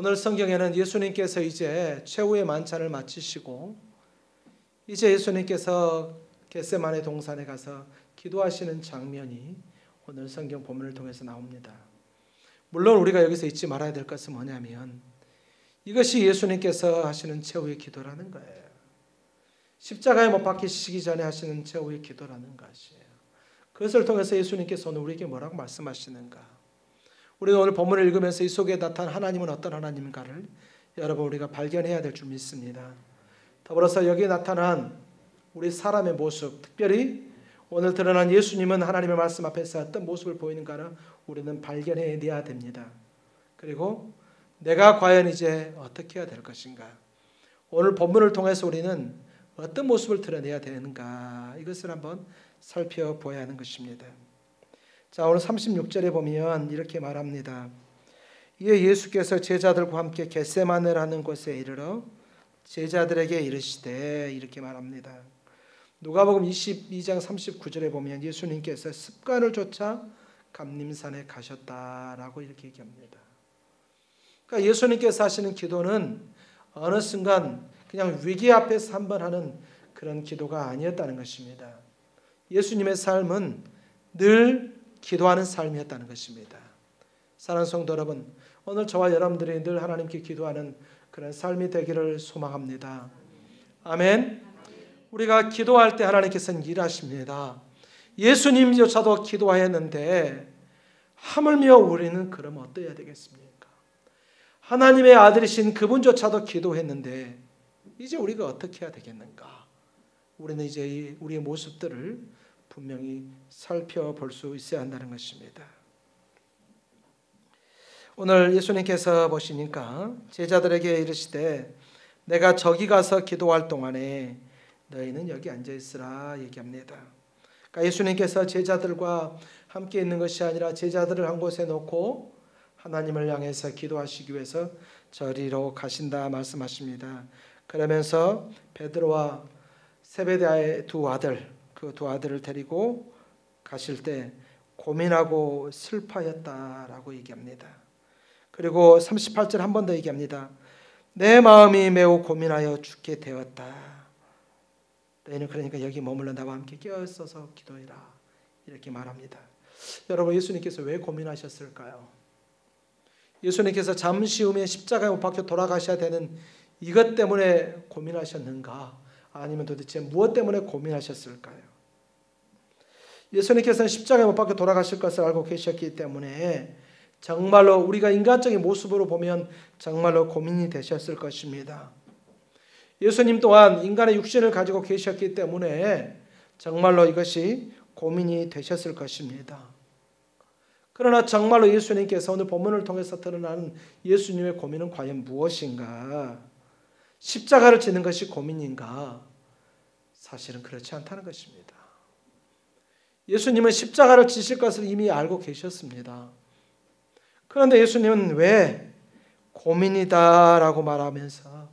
오늘 성경에는 예수님께서 이제 최후의 만찬을 마치시고 이제 예수님께서 겟세마네 동산에 가서 기도하시는 장면이 오늘 성경 본문을 통해서 나옵니다. 물론 우리가 여기서 잊지 말아야 될 것은 뭐냐면 이것이 예수님께서 하시는 최후의 기도라는 거예요. 십자가에 못 박히시기 전에 하시는 최후의 기도라는 것이에요. 그것을 통해서 예수님께서 오늘 우리에게 뭐라고 말씀하시는가? 우리는 오늘 본문을 읽으면서 이 속에 나타난 하나님은 어떤 하나님인가를 여러분 우리가 발견해야 될 줄 믿습니다. 더불어서 여기에 나타난 우리 사람의 모습, 특별히 오늘 드러난 예수님은 하나님의 말씀 앞에서 어떤 모습을 보이는가를 우리는 발견해내야 됩니다. 그리고 내가 과연 이제 어떻게 해야 될 것인가? 오늘 본문을 통해서 우리는 어떤 모습을 드러내야 되는가? 이것을 한번 살펴보아야 하는 것입니다. 자, 오늘 36절에 보면 이렇게 말합니다. 이에 예수께서 제자들과 함께 겟세마네라는 곳에 이르러 제자들에게 이르시되 이렇게 말합니다. 누가복음 22장 39절에 보면 예수님께서 습관을 쫓아 감림산에 가셨다라고 이렇게 얘기합니다. 그러니까 예수님께서 하시는 기도는 어느 순간 그냥 위기 앞에서 한번 하는 그런 기도가 아니었다는 것입니다. 예수님의 삶은 늘 기도하는 삶이었다는 것입니다. 사랑하는 성도 여러분, 오늘 저와 여러분들이 늘 하나님께 기도하는 그런 삶이 되기를 소망합니다. 아멘. 우리가 기도할 때 하나님께서는 일하십니다. 예수님조차도 기도하였는데 하물며 우리는 그럼 어떠해야 되겠습니까? 하나님의 아들이신 그분조차도 기도했는데 이제 우리가 어떻게 해야 되겠는가? 우리는 이제 우리의 모습들을 분명히 살펴볼 수 있어야 한다는 것입니다. 오늘 예수님께서 보시니까 제자들에게 이르시되 내가 저기 가서 기도할 동안에 너희는 여기 앉아 있으라 얘기합니다. 그러니까 예수님께서 제자들과 함께 있는 것이 아니라 제자들을 한 곳에 놓고 하나님을 향해서 기도하시기 위해서 저리로 가신다 말씀하십니다. 그러면서 베드로와 세베대의 두 아들, 그 두 아들을 데리고 가실 때 고민하고 슬퍼했다라고 얘기합니다. 그리고 38절 한 번 더 얘기합니다. 내 마음이 매우 고민하여 죽게 되었다. 너희는 그러니까 여기 머물러 나와 함께 깨어있어서 기도해라. 이렇게 말합니다. 여러분, 예수님께서 왜 고민하셨을까요? 예수님께서 잠시 후에 십자가에 못 박혀 돌아가셔야 되는 이것 때문에 고민하셨는가? 아니면 도대체 무엇 때문에 고민하셨을까요? 예수님께서는 십자가에 못 박혀 돌아가실 것을 알고 계셨기 때문에 정말로 우리가 인간적인 모습으로 보면 정말로 고민이 되셨을 것입니다. 예수님 또한 인간의 육신을 가지고 계셨기 때문에 정말로 이것이 고민이 되셨을 것입니다. 그러나 정말로 예수님께서 오늘 본문을 통해서 드러나는 예수님의 고민은 과연 무엇인가? 십자가를 지는 것이 고민인가? 사실은 그렇지 않다는 것입니다. 예수님은 십자가를 지실 것을 이미 알고 계셨습니다. 그런데 예수님은 왜 고민이다라고 말하면서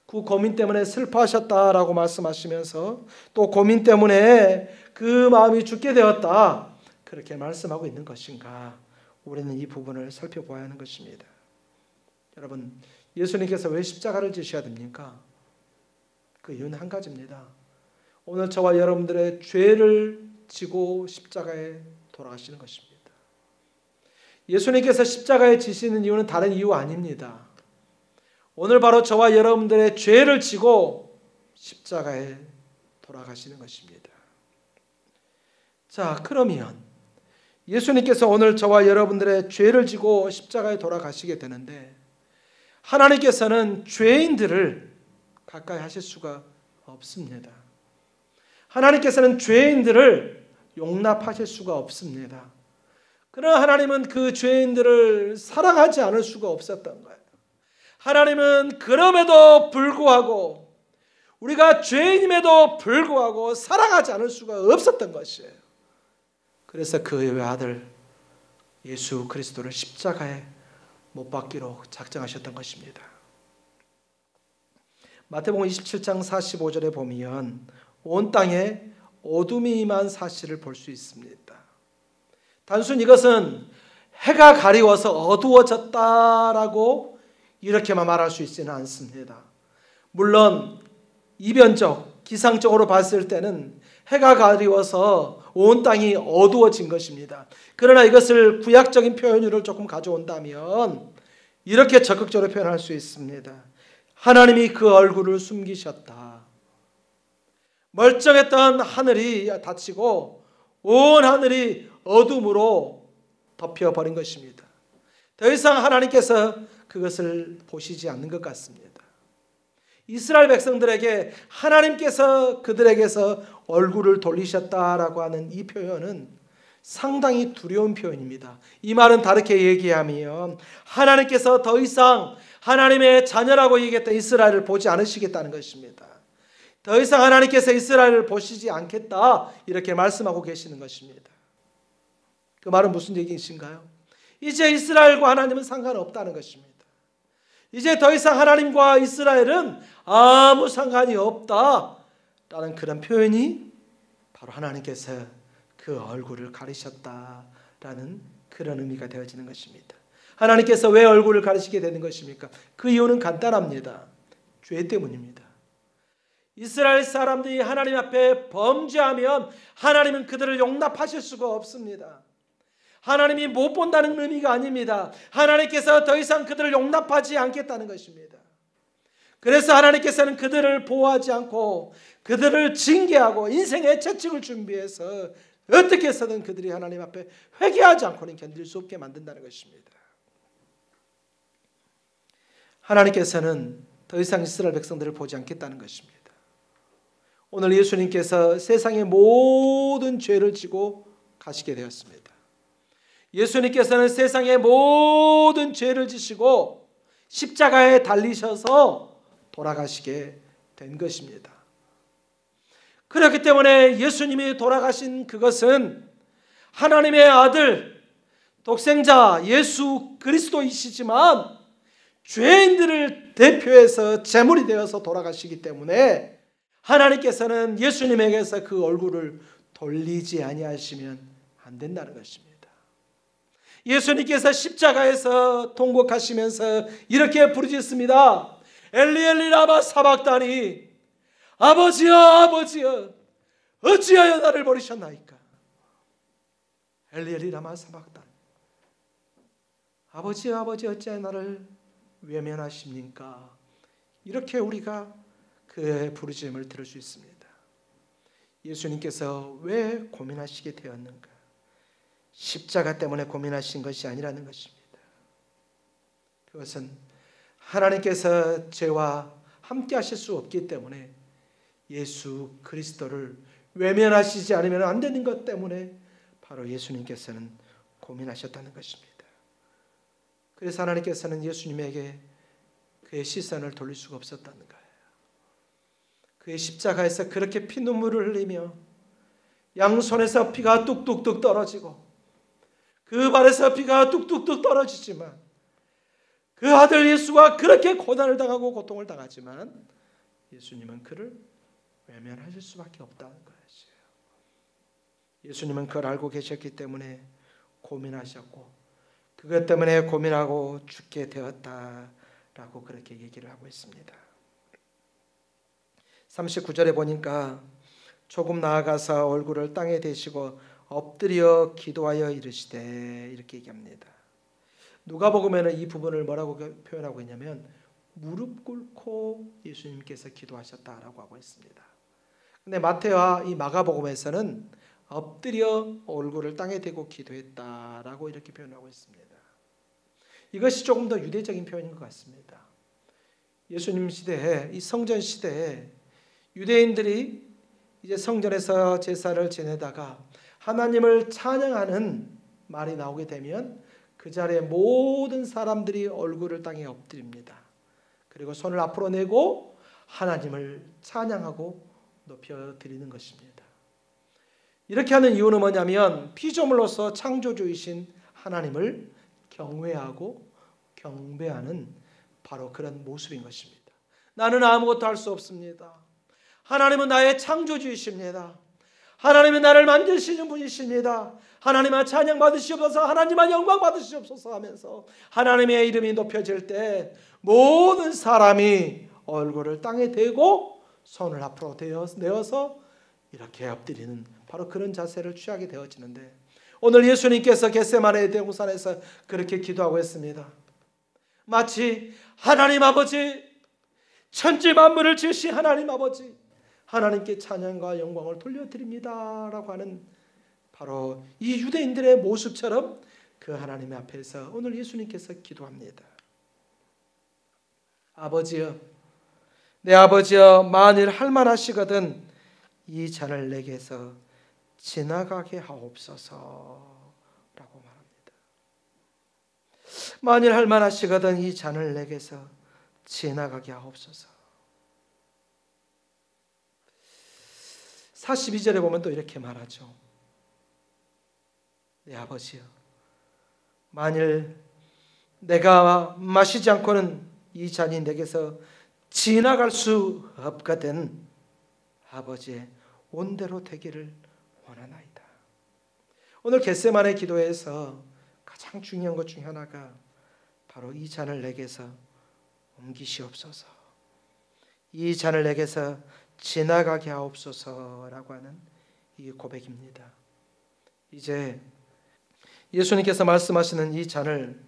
그 고민 때문에 슬퍼하셨다라고 말씀하시면서 또 고민 때문에 그 마음이 죽게 되었다 그렇게 말씀하고 있는 것인가? 우리는 이 부분을 살펴봐야 하는 것입니다. 여러분, 예수님께서 왜 십자가를 지셔야 됩니까? 그 이유는 한 가지입니다. 오늘 저와 여러분들의 죄를 지고 십자가에 돌아가시는 것입니다. 예수님께서 십자가에 지시는 이유는 다른 이유 아닙니다. 오늘 바로 저와 여러분들의 죄를 지고 십자가에 돌아가시는 것입니다. 자, 그러면 예수님께서 오늘 저와 여러분들의 죄를 지고 십자가에 돌아가시게 되는데 하나님께서는 죄인들을 가까이 하실 수가 없습니다. 하나님께서는 죄인들을 용납하실 수가 없습니다. 그러나 하나님은 그 죄인들을 사랑하지 않을 수가 없었던 거예요. 하나님은 그럼에도 불구하고 우리가 죄인임에도 불구하고 사랑하지 않을 수가 없었던 것이에요. 그래서 그의 아들 예수 그리스도를 십자가에 못 박기로 작정하셨던 것입니다. 마태복음 27장 45절에 보면 온 땅에 어둠이 임한 사실을 볼 수 있습니다. 단순히 이것은 해가 가리워서 어두워졌다라고 이렇게만 말할 수 있지는 않습니다. 물론 이변적, 기상적으로 봤을 때는 해가 가리워서 온 땅이 어두워진 것입니다. 그러나 이것을 구약적인 표현으로 조금 가져온다면 이렇게 적극적으로 표현할 수 있습니다. 하나님이 그 얼굴을 숨기셨다. 멀쩡했던 하늘이 닫히고 온 하늘이 어둠으로 덮여버린 것입니다. 더 이상 하나님께서 그것을 보시지 않는 것 같습니다. 이스라엘 백성들에게 하나님께서 그들에게서 얼굴을 돌리셨다라고 하는 이 표현은 상당히 두려운 표현입니다. 이 말은 다르게 얘기하면 하나님께서 더 이상 하나님의 자녀라고 얘기했던 이스라엘을 보지 않으시겠다는 것입니다. 더 이상 하나님께서 이스라엘을 보시지 않겠다 이렇게 말씀하고 계시는 것입니다. 그 말은 무슨 얘기이신가요? 이제 이스라엘과 하나님은 상관없다는 것입니다. 이제 더 이상 하나님과 이스라엘은 아무 상관이 없다라는 그런 표현이 바로 하나님께서 그 얼굴을 가리셨다라는 그런 의미가 되어지는 것입니다. 하나님께서 왜 얼굴을 가리시게 되는 것입니까? 그 이유는 간단합니다. 죄 때문입니다. 이스라엘 사람들이 하나님 앞에 범죄하면 하나님은 그들을 용납하실 수가 없습니다. 하나님이 못 본다는 의미가 아닙니다. 하나님께서 더 이상 그들을 용납하지 않겠다는 것입니다. 그래서 하나님께서는 그들을 보호하지 않고 그들을 징계하고 인생의 채찍을 준비해서 어떻게 해서든 그들이 하나님 앞에 회개하지 않고는 견딜 수 없게 만든다는 것입니다. 하나님께서는 더 이상 이스라엘 백성들을 보지 않겠다는 것입니다. 오늘 예수님께서 세상의 모든 죄를 지고 가시게 되었습니다. 예수님께서는 세상의 모든 죄를 지시고 십자가에 달리셔서 돌아가시게 된 것입니다. 그렇기 때문에 예수님이 돌아가신 그것은 하나님의 아들 독생자 예수 그리스도이시지만 죄인들을 대표해서 제물이 되어서 돌아가시기 때문에 하나님께서는 예수님에게서 그 얼굴을 돌리지 아니하시면 안 된다는 것입니다. 예수님께서 십자가에서 통곡하시면서 이렇게 부르짖습니다. 엘리 엘리 라마 사박다니, 아버지여 아버지여 어찌하여 나를 버리셨나이까. 엘리 엘리 라마 사박다니, 아버지여 아버지 어찌하여 나를 외면하십니까? 이렇게 우리가 그의 부르짖음을 들을 수 있습니다. 예수님께서 왜 고민하시게 되었는가? 십자가 때문에 고민하신 것이 아니라는 것입니다. 그것은 하나님께서 죄와 함께 하실 수 없기 때문에 예수 그리스도를 외면하시지 않으면 안 되는 것 때문에 바로 예수님께서는 고민하셨다는 것입니다. 그래서 하나님께서는 예수님에게 그의 시선을 돌릴 수가 없었다는 거예요. 그의 십자가에서 그렇게 피눈물을 흘리며 양손에서 피가 뚝뚝뚝 떨어지고 그 발에서 피가 뚝뚝뚝 떨어지지만 그 아들 예수가 그렇게 고난을 당하고 고통을 당하지만 예수님은 그를 외면하실 수밖에 없다는 것이에요. 예수님은 그걸 알고 계셨기 때문에 고민하셨고 그것 때문에 고민하고 죽게 되었다라고 그렇게 얘기를 하고 있습니다. 39절에 보니까 조금 나아가서 얼굴을 땅에 대시고 엎드려 기도하여 이르시되 이렇게 얘기합니다. 누가복음에는 이 부분을 뭐라고 표현하고 있냐면 무릎 꿇고 예수님께서 기도하셨다라고 하고 있습니다. 근데 마태와 이 마가복음에서는 엎드려 얼굴을 땅에 대고 기도했다라고 이렇게 표현하고 있습니다. 이것이 조금 더 유대적인 표현인 것 같습니다. 예수님 시대에 이 성전 시대에 유대인들이 이제 성전에서 제사를 지내다가 하나님을 찬양하는 말이 나오게 되면 그 자리에 모든 사람들이 얼굴을 땅에 엎드립니다. 그리고 손을 앞으로 내고 하나님을 찬양하고 높여드리는 것입니다. 이렇게 하는 이유는 뭐냐면 피조물로서 창조주이신 하나님을 경외하고 경배하는 바로 그런 모습인 것입니다. 나는 아무것도 할 수 없습니다. 하나님은 나의 창조주이십니다. 하나님이 나를 만드시는 분이십니다. 하나님만 찬양 받으시옵소서, 하나님만 영광 받으시옵소서 하면서 하나님의 이름이 높여질 때 모든 사람이 얼굴을 땅에 대고 손을 앞으로 내어서 이렇게 엎드리는 바로 그런 자세를 취하게 되어지는데, 오늘 예수님께서 겟세마네 동산에서 그렇게 기도하고 했습니다. 마치 하나님 아버지, 천지 만물을 지으신 하나님 아버지, 하나님께 찬양과 영광을 돌려드립니다 라고 하는 바로 이 유대인들의 모습처럼 그 하나님 앞에서 오늘 예수님께서 기도합니다. 아버지여, 내 아버지여, 만일 할만하시거든 이 잔을 내게서 지나가게 하옵소서 라고 말합니다. 만일 할만하시거든 이 잔을 내게서 지나가게 하옵소서. 42절에 보면 또 이렇게 말하죠. 내 아버지여, 만일 내가 마시지 않고는 이 잔이 내게서 지나갈 수 없거든 아버지의 온대로 되기를 원하나이다. 오늘 겟세마네 기도에서 가장 중요한 것 중 하나가 바로 이 잔을 내게서 옮기시옵소서, 이 잔을 내게서 지나가게 하옵소서라고 하는 이 고백입니다. 이제 예수님께서 말씀하시는 이 잔을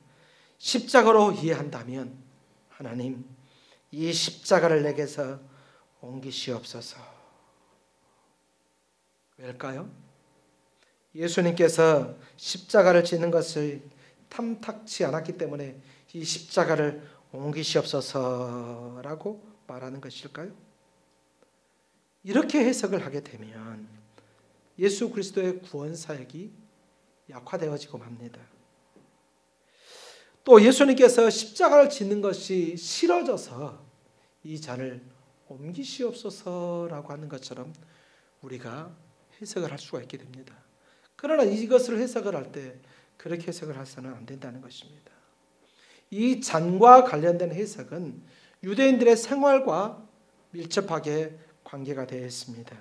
십자가로 이해한다면, 하나님 이 십자가를 내게서 옮기시옵소서. 왜일까요? 예수님께서 십자가를 지는 것을 탐탁치 않았기 때문에 이 십자가를 옮기시옵소서라고 말하는 것일까요? 이렇게 해석을 하게 되면 예수 그리스도의 구원 사역이 약화되어지고 맙니다. 또 예수님께서 십자가를 짓는 것이 싫어져서 이 잔을 옮기시옵소서라고 하는 것처럼 우리가 해석을 할 수가 있게 됩니다. 그러나 이것을 해석을 할 때 그렇게 해석을 해서는 안 된다는 것입니다. 이 잔과 관련된 해석은 유대인들의 생활과 밀접하게 관계가 되어 있습니다.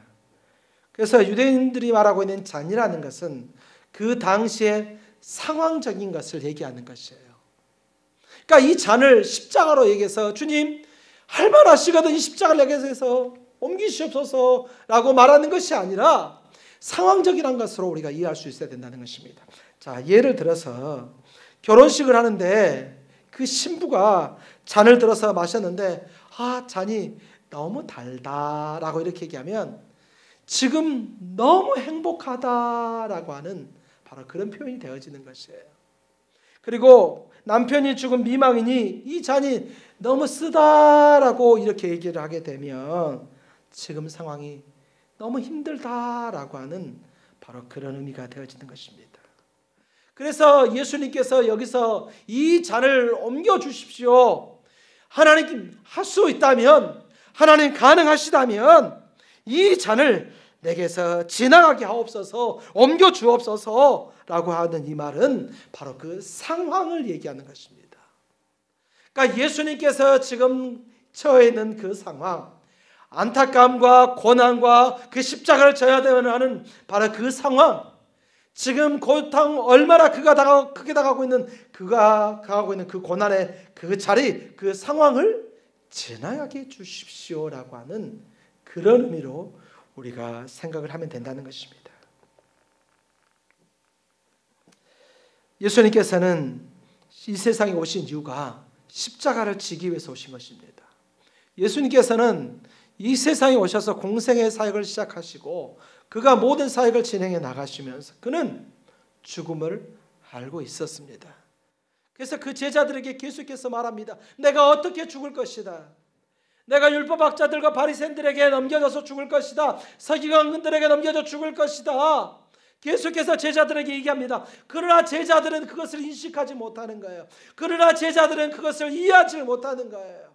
그래서 유대인들이 말하고 있는 잔이라는 것은 그 당시의 상황적인 것을 얘기하는 것이에요. 그러니까 이 잔을 십자가로 얘기해서 주님 할만하시거든 이 십자가를 내게서 옮기시옵소서라고 말하는 것이 아니라 상황적이란 것으로 우리가 이해할 수 있어야 된다는 것입니다. 자, 예를 들어서 결혼식을 하는데 그 신부가 잔을 들어서 마셨는데 잔이 너무 달다라고 이렇게 얘기하면 지금 너무 행복하다라고 하는 바로 그런 표현이 되어지는 것이에요. 그리고 남편이 죽은 미망인이 이 잔이 너무 쓰다라고 이렇게 얘기를 하게 되면 지금 상황이 너무 힘들다라고 하는 바로 그런 의미가 되어지는 것입니다. 그래서 예수님께서 여기서 이 잔을 옮겨 주십시오. 하나님 할 수 있다면, 하나님 가능하시다면 이 잔을 내게서 지나가게 하옵소서, 옮겨 주옵소서라고 하는 이 말은 바로 그 상황을 얘기하는 것입니다. 그러니까 예수님께서 지금 처해 있는 그 상황, 안타까움과 고난과 그 십자가를 져야 되는 바로 그 상황, 지금 고통 얼마나 크게 당하고 있는 그가 가고 있는 그 고난의 그 자리, 그 상황을 지나가게 해주십시오라고 하는 그런 의미로 우리가 생각을 하면 된다는 것입니다. 예수님께서는 이 세상에 오신 이유가 십자가를 지기 위해서 오신 것입니다. 예수님께서는 이 세상에 오셔서 공생의 사역을 시작하시고 그가 모든 사역을 진행해 나가시면서 그는 죽음을 알고 있었습니다. 그래서 그 제자들에게 계속해서 말합니다. 내가 어떻게 죽을 것이다. 내가 율법학자들과 바리새인들에게 넘겨져서 죽을 것이다. 서기관들에게 넘겨져 죽을 것이다. 계속해서 제자들에게 얘기합니다. 그러나 제자들은 그것을 인식하지 못하는 거예요. 그러나 제자들은 그것을 이해하지 못하는 거예요.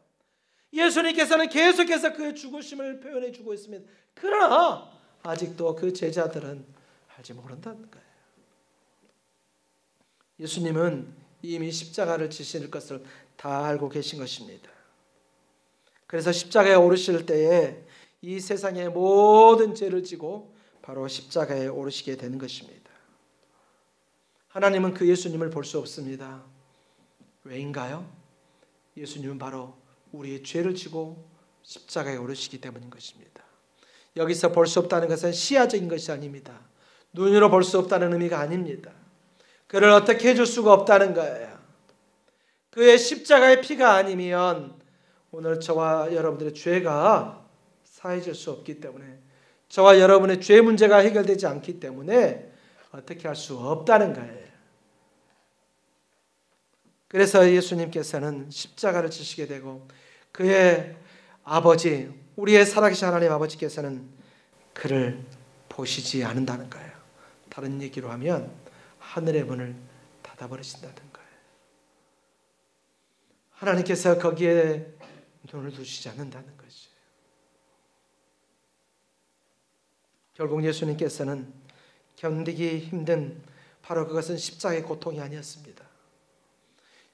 예수님께서는 계속해서 그 죽으심을 표현해 주고 있습니다. 그러나 아직도 그 제자들은 알지 모른다는 거예요. 예수님은 이미 십자가를 지실 것을 다 알고 계신 것입니다. 그래서 십자가에 오르실 때에 이 세상의 모든 죄를 지고 바로 십자가에 오르시게 되는 것입니다. 하나님은 그 예수님을 볼 수 없습니다. 왜인가요? 예수님은 바로 우리의 죄를 지고 십자가에 오르시기 때문인 것입니다. 여기서 볼 수 없다는 것은 시야적인 것이 아닙니다. 눈으로 볼 수 없다는 의미가 아닙니다. 그를 어떻게 해줄 수가 없다는 거예요. 그의 십자가의 피가 아니면 오늘 저와 여러분들의 죄가 사해질 수 없기 때문에, 저와 여러분의 죄 문제가 해결되지 않기 때문에 어떻게 할 수 없다는 거예요. 그래서 예수님께서는 십자가를 지시게 되고, 그의 아버지, 우리의 살아계신 하나님 아버지께서는 그를 보시지 않는다는 거예요. 다른 얘기로 하면 하늘의 문을 닫아버리신다는 거예요. 하나님께서 거기에 눈을 두시지 않는다는 것이에요. 결국 예수님께서는 견디기 힘든, 바로 그것은 십자가의 고통이 아니었습니다.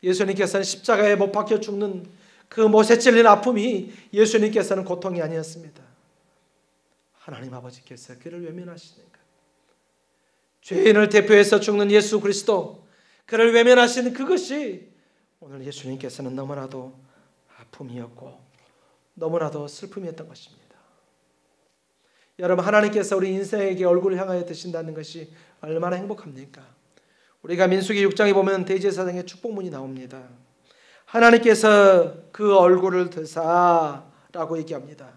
예수님께서는 십자가에 못 박혀 죽는 그 못에 찔린 아픔이 예수님께서는 고통이 아니었습니다. 하나님 아버지께서 그를 외면하시는 것, 죄인을 대표해서 죽는 예수 그리스도, 그를 외면하시는 그것이 오늘 예수님께서는 너무나도 아픔이었고 너무나도 슬픔이었던 것입니다. 여러분, 하나님께서 우리 인생에게 얼굴을 향하여 드신다는 것이 얼마나 행복합니까? 우리가 민수기 6장에 보면 대제사장의 축복문이 나옵니다. 하나님께서 그 얼굴을 드사라고 얘기합니다.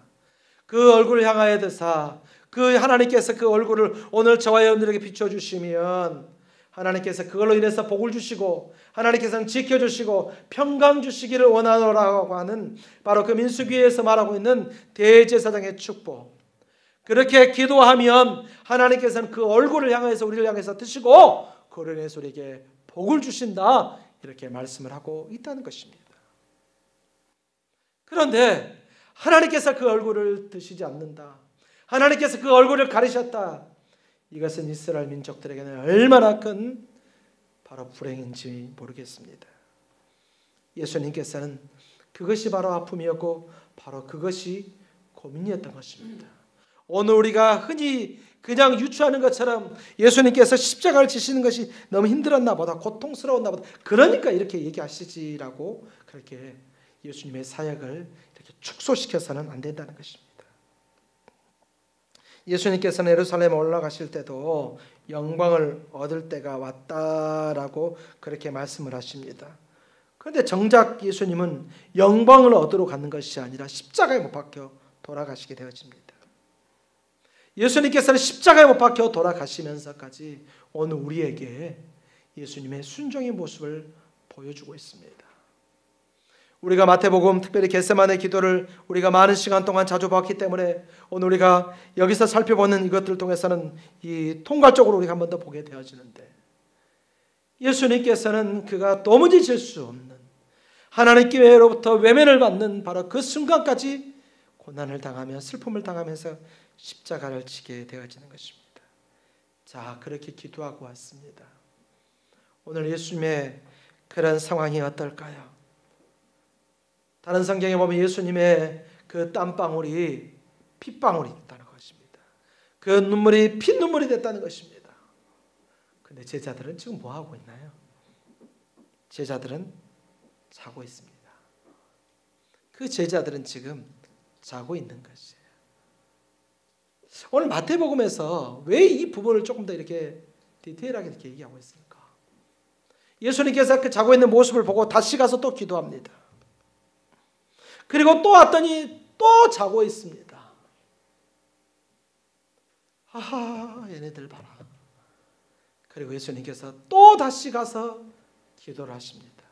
그 얼굴을 향하여 드사, 그 하나님께서 그 얼굴을 오늘 저와 여러분들에게 비춰주시면 하나님께서 그걸로 인해서 복을 주시고 하나님께서는 지켜주시고 평강 주시기를 원하노라고 하는 바로 그 민수기에서 말하고 있는 대제사장의 축복. 그렇게 기도하면 하나님께서는 그 얼굴을 향해서 우리를 향해서 드시고 그로 인해서 우리에게 복을 주신다, 이렇게 말씀을 하고 있다는 것입니다. 그런데 하나님께서 그 얼굴을 드시지 않는다, 하나님께서 그 얼굴을 가리셨다, 이것은 이스라엘 민족들에게는 얼마나 큰 바로 불행인지 모르겠습니다. 예수님께서는 그것이 바로 아픔이었고 바로 그것이 고민이었던 것입니다. 오늘 우리가 흔히 그냥 유추하는 것처럼 예수님께서 십자가를 지시는 것이 너무 힘들었나 보다, 고통스러웠나 보다, 그러니까 이렇게 얘기하시지라고 그렇게 예수님의 사역을 이렇게 축소시켜서는 안 된다는 것입니다. 예수님께서는 예루살렘에 올라가실 때도 영광을 얻을 때가 왔다라고 그렇게 말씀을 하십니다. 그런데 정작 예수님은 영광을 얻으러 가는 것이 아니라 십자가에 못 박혀 돌아가시게 되어집니다. 예수님께서는 십자가에 못 박혀 돌아가시면서까지 오늘 우리에게 예수님의 순종의 모습을 보여주고 있습니다. 우리가 마태복음, 특별히 겟세마네 기도를 우리가 많은 시간 동안 자주 봤기 때문에 오늘 우리가 여기서 살펴보는 이것들을 통해서는 이 통괄적으로 우리가 한 번 더 보게 되어지는데, 예수님께서는 그가 도무지 질 수 없는 하나님께로부터 외면을 받는 바로 그 순간까지 고난을 당하며 슬픔을 당하면서 십자가를 지게 되어지는 것입니다. 자, 그렇게 기도하고 왔습니다. 오늘 예수님의 그런 상황이 어떨까요? 다른 성경에 보면 예수님의 그 땀방울이 핏방울이 됐다는 것입니다. 그 눈물이 핏눈물이 됐다는 것입니다. 그런데 제자들은 지금 뭐 하고 있나요? 제자들은 자고 있습니다. 그 제자들은 지금 자고 있는 것이에요. 오늘 마태복음에서 왜 이 부분을 조금 더 이렇게 디테일하게 이렇게 얘기하고 있습니까? 예수님께서 그 자고 있는 모습을 보고 다시 가서 또 기도합니다. 그리고 또 왔더니 또 자고 있습니다. 하하, 얘네들 봐라. 그리고 예수님께서 또 다시 가서 기도를 하십니다.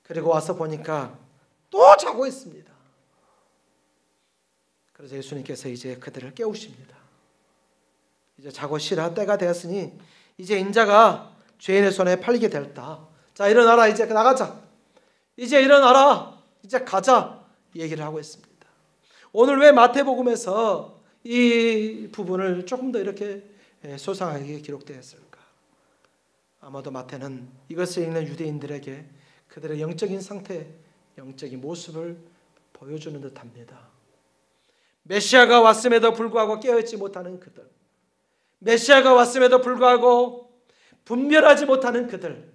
그리고 와서 보니까 또 자고 있습니다. 그래서 예수님께서 이제 그들을 깨우십니다. 이제 자고 쉬라, 때가 되었으니 이제 인자가 죄인의 손에 팔리게 됐다. 자, 일어나라, 이제 나가자. 이제 일어나라, 이제 가자, 얘기를 하고 있습니다. 오늘 왜 마태복음에서 이 부분을 조금 더 이렇게 소상하게 기록되었을까? 아마도 마태는 이것을 읽는 유대인들에게 그들의 영적인 상태, 영적인 모습을 보여주는 듯합니다. 메시아가 왔음에도 불구하고 깨어있지 못하는 그들, 메시아가 왔음에도 불구하고 분별하지 못하는 그들,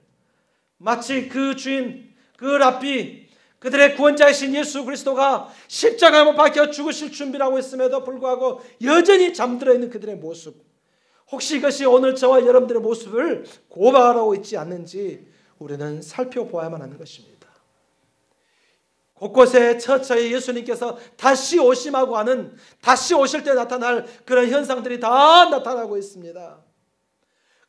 마치 그 주인, 그 랍비, 그들의 구원자이신 예수 그리스도가 십자가에 못 박혀 죽으실 준비를 하고 있음에도 불구하고 여전히 잠들어 있는 그들의 모습, 혹시 이것이 오늘 저와 여러분들의 모습을 고발하고 있지 않는지 우리는 살펴보아야만 하는 것입니다. 곳곳에 처처에 예수님께서 다시 오심하고 하는, 다시 오실 때 나타날 그런 현상들이 다 나타나고 있습니다.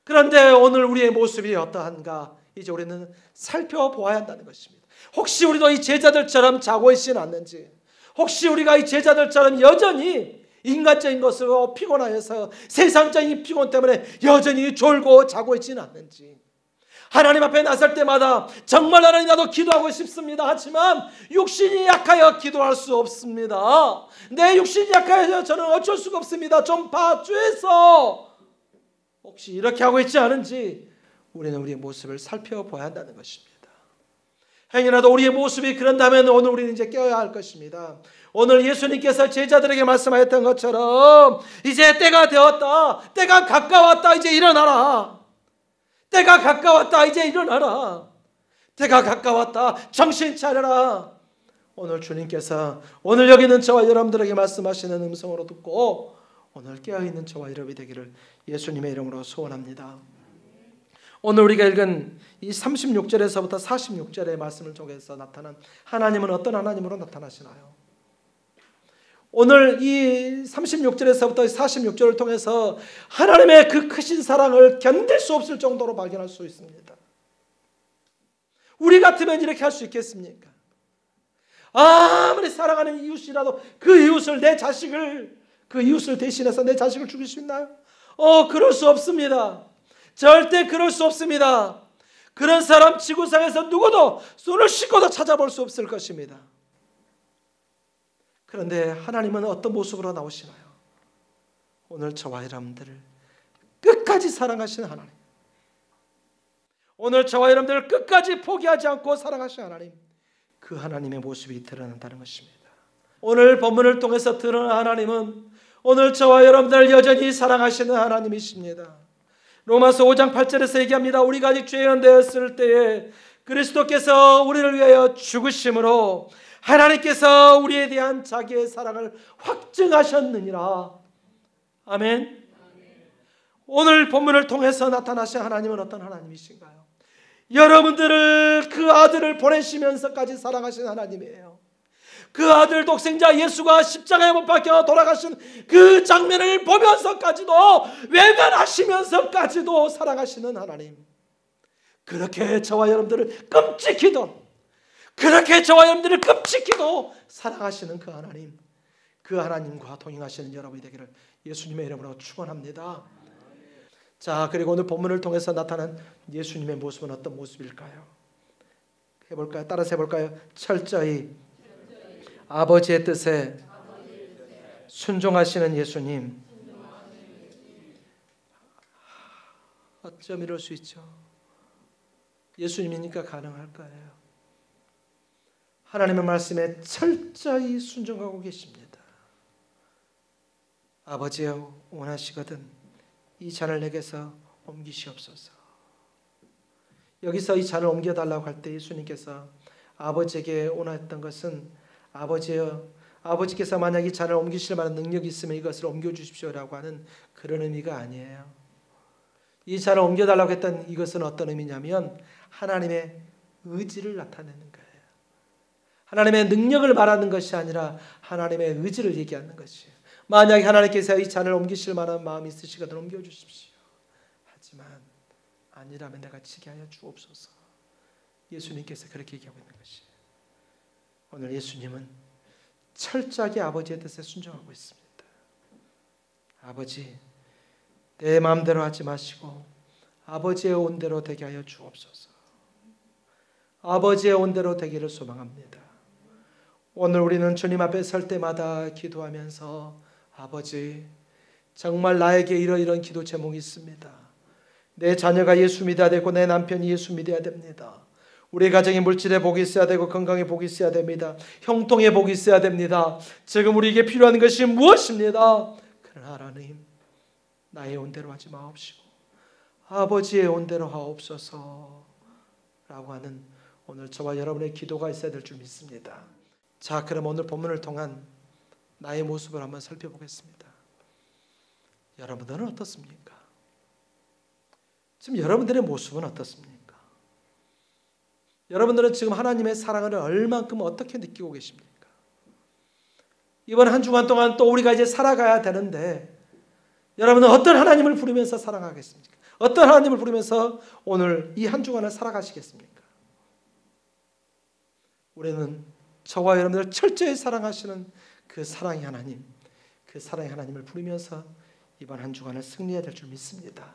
그런데 오늘 우리의 모습이 어떠한가 이제 우리는 살펴보아야 한다는 것입니다. 혹시 우리도 이 제자들처럼 자고 있지는 않는지, 혹시 우리가 이 제자들처럼 여전히 인간적인 것으로 피곤하여서 세상적인 피곤 때문에 여전히 졸고 자고 있지는 않는지, 하나님 앞에 나설 때마다 정말 하나님 나도 기도하고 싶습니다 하지만 육신이 약하여 기도할 수 없습니다. 내 육신이 약하여 저는 어쩔 수가 없습니다. 좀 봐주셔서, 혹시 이렇게 하고 있지 않은지 우리는 우리의 모습을 살펴봐야 한다는 것입니다. 행여라도 우리의 모습이 그런다면 오늘 우리는 이제 깨어야 할 것입니다. 오늘 예수님께서 제자들에게 말씀하셨던 것처럼 이제 때가 되었다, 때가 가까웠다, 이제 일어나라. 때가 가까웠다, 이제 일어나라. 때가 가까웠다, 정신 차려라. 오늘 주님께서 오늘 여기 있는 저와 여러분들에게 말씀하시는 음성으로 듣고 오늘 깨어있는 저와 여러분이 되기를 예수님의 이름으로 소원합니다. 오늘 우리가 읽은 이 36절에서부터 46절의 말씀을 통해서 나타난 하나님은 어떤 하나님으로 나타나시나요? 오늘 이 36절에서부터 46절을 통해서 하나님의 그 크신 사랑을 견딜 수 없을 정도로 발견할 수 있습니다. 우리 같으면 이렇게 할 수 있겠습니까? 아무리 사랑하는 이웃이라도 그 이웃을, 내 자식을, 그 이웃을 대신해서 내 자식을 죽일 수 있나요? 그럴 수 없습니다. 절대 그럴 수 없습니다. 그런 사람 지구상에서 누구도 손을 씻고도 찾아볼 수 없을 것입니다. 그런데 하나님은 어떤 모습으로 나오시나요? 오늘 저와 여러분들을 끝까지 사랑하시는 하나님, 오늘 저와 여러분들을 끝까지 포기하지 않고 사랑하시는 하나님, 그 하나님의 모습이 드러난다는 것입니다. 오늘 본문을 통해서 드러난 하나님은 오늘 저와 여러분들을 여전히 사랑하시는 하나님이십니다. 로마서 5장 8절에서 얘기합니다. 우리가 아직 죄인 되었을 때에 그리스도께서 우리를 위하여 죽으심으로 하나님께서 우리에 대한 자기의 사랑을 확증하셨느니라. 아멘. 오늘 본문을 통해서 나타나신 하나님은 어떤 하나님이신가요? 여러분들을 그 아들을 보내시면서까지 사랑하신 하나님이에요. 그 아들 독생자 예수가 십자가에 못 박혀 돌아가신 그 장면을 보면서까지도, 외면하시면서까지도 사랑하시는 하나님. 그렇게 저와 여러분들을 끔찍히도, 그렇게 저와 여러분들을 끔찍히도 사랑하시는 그 하나님, 그 하나님과 동행하시는 여러분이 되기를 예수님의 이름으로 축원합니다. 자, 그리고 오늘 본문을 통해서 나타난 예수님의 모습은 어떤 모습일까요? 해볼까요? 따라서 해볼까요? 철저히 아버지의 뜻에 순종하시는 예수님. 어쩜 이럴 수 있죠? 예수님이니까 가능할까요? 하나님의 말씀에 철저히 순종하고 계십니다. 아버지여, 원하시거든 이 잔을 내게서 옮기시옵소서. 여기서 이 잔을 옮겨달라고 할 때 예수님께서 아버지에게 원했던 것은, 아버지여, 아버지께서 만약 이 잔을 옮기실 만한 능력이 있으면 이것을 옮겨주십시오라고 하는 그런 의미가 아니에요. 이 잔을 옮겨달라고 했던 이것은 어떤 의미냐면 하나님의 의지를 나타내는 거예요. 하나님의 능력을 말하는 것이 아니라 하나님의 의지를 얘기하는 것이에요. 만약에 하나님께서 이 잔을 옮기실 만한 마음이 있으시거든 옮겨주십시오. 하지만 아니라면 내가 치게 하여 주옵소서. 예수님께서 그렇게 얘기하고 있는 것이에요. 오늘 예수님은 철저하게 아버지의 뜻에 순종하고 있습니다. 아버지, 내 마음대로 하지 마시고 아버지의 온대로 되게 하여 주옵소서. 아버지의 온대로 되기를 소망합니다. 오늘 우리는 주님 앞에 설 때마다 기도하면서 아버지, 정말 나에게 이런 기도 제목이 있습니다. 내 자녀가 예수 믿어야 되고 내 남편이 예수 믿어야 됩니다. 우리 가정에 물질의 복이 있어야 되고 건강의 복이 있어야 됩니다. 형통의 복이 있어야 됩니다. 지금 우리에게 필요한 것이 무엇입니다? 그러나 하나님, 나의 온대로 하지 마옵시고 아버지의 온대로 하옵소서 라고 하는 오늘 저와 여러분의 기도가 있어야 될 줄 믿습니다. 자, 그럼 오늘 본문을 통한 나의 모습을 한번 살펴보겠습니다. 여러분들은 어떻습니까? 지금 여러분들의 모습은 어떻습니까? 여러분들은 지금 하나님의 사랑을 얼만큼 어떻게 느끼고 계십니까? 이번 한 주간 동안 또 우리가 이제 살아가야 되는데 여러분은 어떤 하나님을 부르면서 사랑하겠습니까? 어떤 하나님을 부르면서 오늘 이 한 주간을 살아가시겠습니까? 우리는 저와 여러분들을 철저히 사랑하시는 그 사랑의 하나님, 그 사랑의 하나님을 부르면서 이번 한 주간을 승리해야 될 줄 믿습니다.